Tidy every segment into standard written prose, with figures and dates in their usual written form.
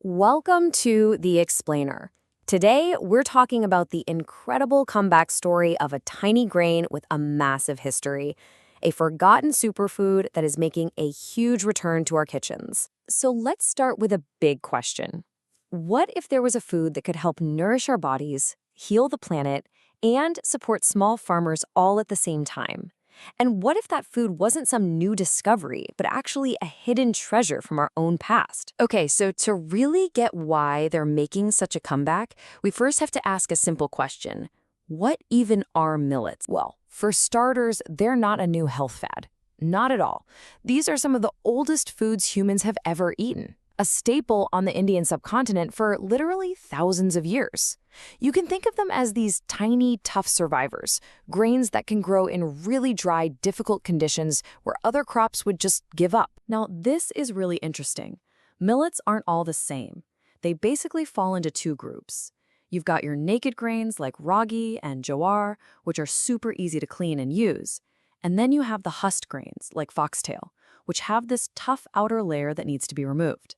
Welcome to The Explainer. Today, we're talking about the incredible comeback story of a tiny grain with a massive history, a forgotten superfood that is making a huge return to our kitchens. So let's start with a big question. What if there was a food that could help nourish our bodies, heal the planet, and support small farmers all at the same time? And what if that food wasn't some new discovery, but actually a hidden treasure from our own past? Okay, so to really get why they're making such a comeback, we first have to ask a simple question. What even are millets? Well, for starters, they're not a new health fad. Not at all. These are some of the oldest foods humans have ever eaten. A staple on the Indian subcontinent for literally thousands of years. You can think of them as these tiny, tough survivors, grains that can grow in really dry, difficult conditions where other crops would just give up. Now, this is really interesting. Millets aren't all the same. They basically fall into two groups. You've got your naked grains like ragi and jowar, which are super easy to clean and use. And then you have the husked grains like foxtail, which have this tough outer layer that needs to be removed.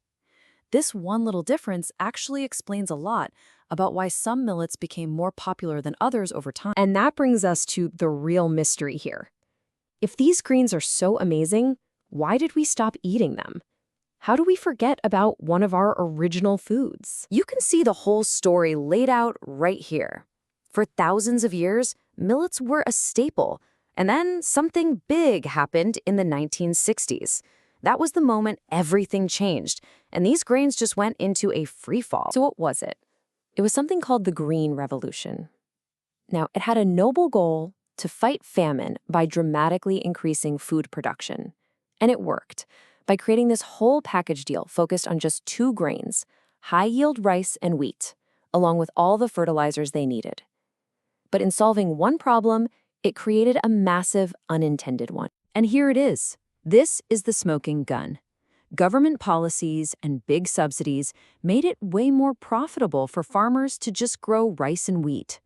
This one little difference actually explains a lot about why some millets became more popular than others over time. And that brings us to the real mystery here. If these greens are so amazing, why did we stop eating them? How do we forget about one of our original foods? You can see the whole story laid out right here. For thousands of years, millets were a staple, and then something big happened in the 1960s. That was the moment everything changed, and these grains just went into a free fall. So what was it? It was something called the Green Revolution. Now, it had a noble goal to fight famine by dramatically increasing food production. And it worked by creating this whole package deal focused on just two grains, high-yield rice and wheat, along with all the fertilizers they needed. But in solving one problem, it created a massive unintended one. And here it is. This is the smoking gun. Government policies and big subsidies made it way more profitable for farmers to just grow rice and wheat.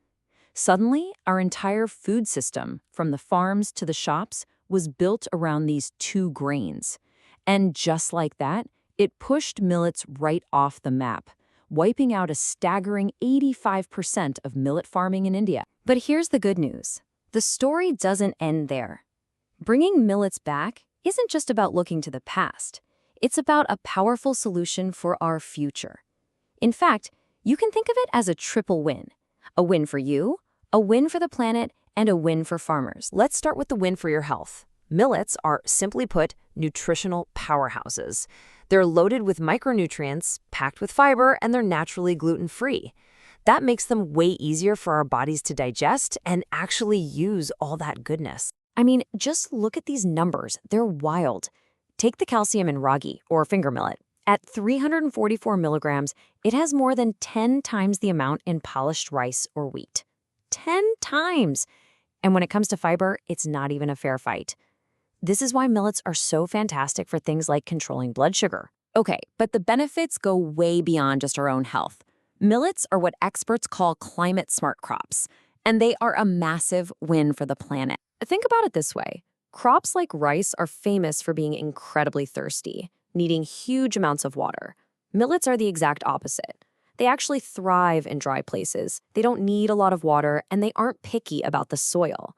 Suddenly, our entire food system, from the farms to the shops, was built around these two grains. And just like that, it pushed millets right off the map, wiping out a staggering 85% of millet farming in India. But here's the good news. The story doesn't end there. Bringing millets back isn't just about looking to the past. It's about a powerful solution for our future. In fact, you can think of it as a triple win. A win for you, a win for the planet, and a win for farmers. Let's start with the win for your health. Millets are, simply put, nutritional powerhouses. They're loaded with micronutrients, packed with fiber, and they're naturally gluten-free. That makes them way easier for our bodies to digest and actually use all that goodness. I mean, just look at these numbers. They're wild. Take the calcium in ragi, or finger millet. At 344 milligrams, it has more than 10 times the amount in polished rice or wheat. 10 times! And when it comes to fiber, it's not even a fair fight. This is why millets are so fantastic for things like controlling blood sugar. Okay, but the benefits go way beyond just our own health. Millets are what experts call climate-smart crops, and they are a massive win for the planet. Think about it this way. Crops like rice are famous for being incredibly thirsty, needing huge amounts of water. Millets are the exact opposite. They actually thrive in dry places. They don't need a lot of water, and they aren't picky about the soil.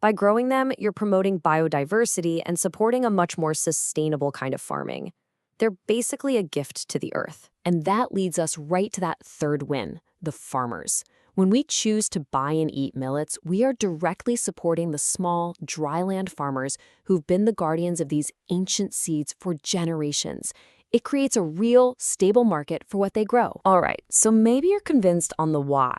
By growing them, you're promoting biodiversity and supporting a much more sustainable kind of farming. They're basically a gift to the earth. And that leads us right to that third win, the farmers. When we choose to buy and eat millets, we are directly supporting the small, dryland farmers who've been the guardians of these ancient seeds for generations. It creates a real, stable market for what they grow. All right, so maybe you're convinced on the why,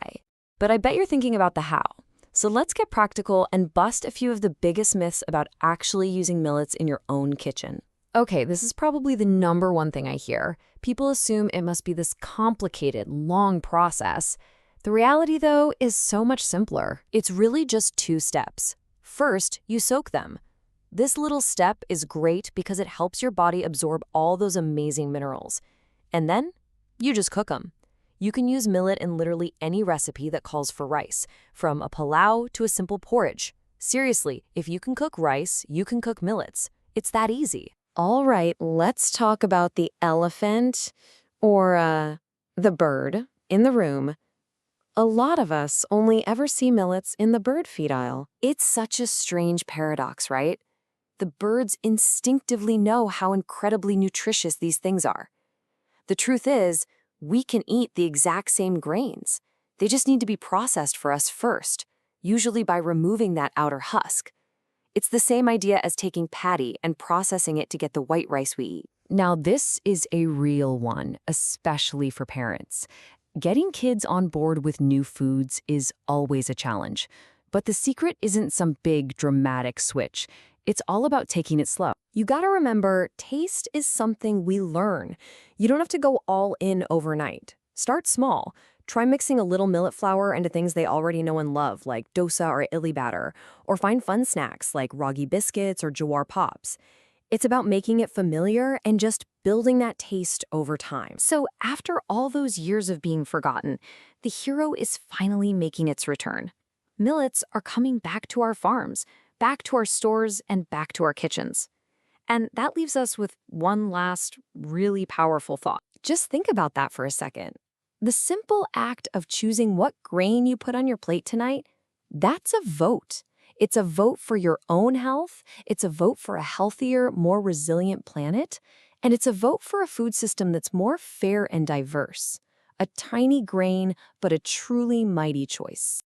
but I bet you're thinking about the how. So let's get practical and bust a few of the biggest myths about actually using millets in your own kitchen. Okay, this is probably the number one thing I hear. People assume it must be this complicated, long process. The reality, though, is so much simpler. It's really just two steps. First, you soak them. This little step is great because it helps your body absorb all those amazing minerals. And then, you just cook them. You can use millet in literally any recipe that calls for rice, from a palau to a simple porridge. Seriously, if you can cook rice, you can cook millets. It's that easy. All right, let's talk about the elephant. Or the bird in the room. A lot of us only ever see millets in the bird feed aisle. It's such a strange paradox, right? The birds instinctively know how incredibly nutritious these things are. The truth is, we can eat the exact same grains. They just need to be processed for us first, usually by removing that outer husk. It's the same idea as taking paddy and processing it to get the white rice we eat. Now, this is a real one, especially for parents. Getting kids on board with new foods is always a challenge. But the secret isn't some big, dramatic switch. It's all about taking it slow. You gotta remember, taste is something we learn. You don't have to go all in overnight. Start small. Try mixing a little millet flour into things they already know and love, like dosa or illy batter, or find fun snacks like ragi biscuits or jawar pops. It's about making it familiar and just building that taste over time. So after all those years of being forgotten, the hero is finally making its return. Millets are coming back to our farms, back to our stores, and back to our kitchens. And that leaves us with one last, really powerful thought. Just think about that for a second. The simple act of choosing what grain you put on your plate tonight, that's a vote. It's a vote for your own health, it's a vote for a healthier, more resilient planet, and it's a vote for a food system that's more fair and diverse. A tiny grain, but a truly mighty choice.